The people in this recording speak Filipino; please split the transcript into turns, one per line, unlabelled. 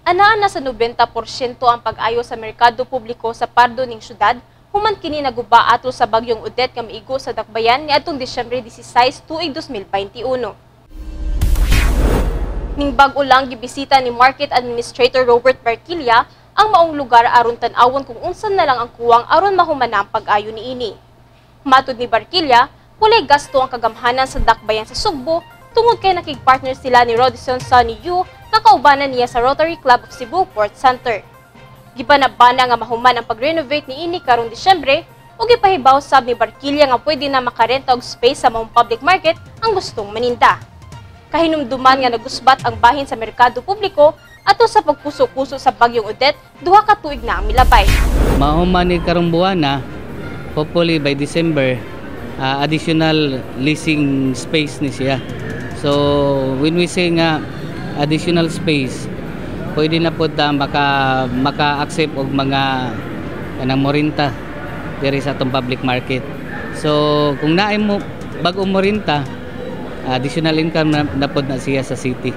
Anaa na sa 90% ang pag-ayo sa merkado publiko sa Pardo ning syudad, human kini naguba ato sa bagyong Odette nga miigo sa dakbayan niadtong Disyembre 16, tuig 2021. Ning bag-o lang gibisita ni Market Administrator Robert Barquilla ang maong lugar aron tan-awon kung unsan na lang ang kuwang aron mahumana ang pag-ayo niini. Matud ni Barquilla, walay gasto ang kagamhanan sa dakbayan sa Sugbo tungod kay nakig-partner sila ni Rodison Sonny Yu nga kaubanan niya sa Rotary Club of Cebu Port Center. Gibanabana nga mahuman ang pag-renovate niini karong Disyembre ug gipahibaw sab ni Barquilla nga pwede na makarenta og space sa maong public market ang gustong maninda. Kahinumduman nga nagusbat ang bahin sa merkado publiko ato sa pagpuso-puso sa bagyong Odette, duha ka tuig na ang milabay.
Mahuman ni karong buwan na, hopefully by December, additional leasing space ni siya. So when we say nga additional space, pwede na po maka-accept og mga kanang morinta diri sa atong public market. So kung naay mo bag-o morinta, additional income na pod na siya sa city.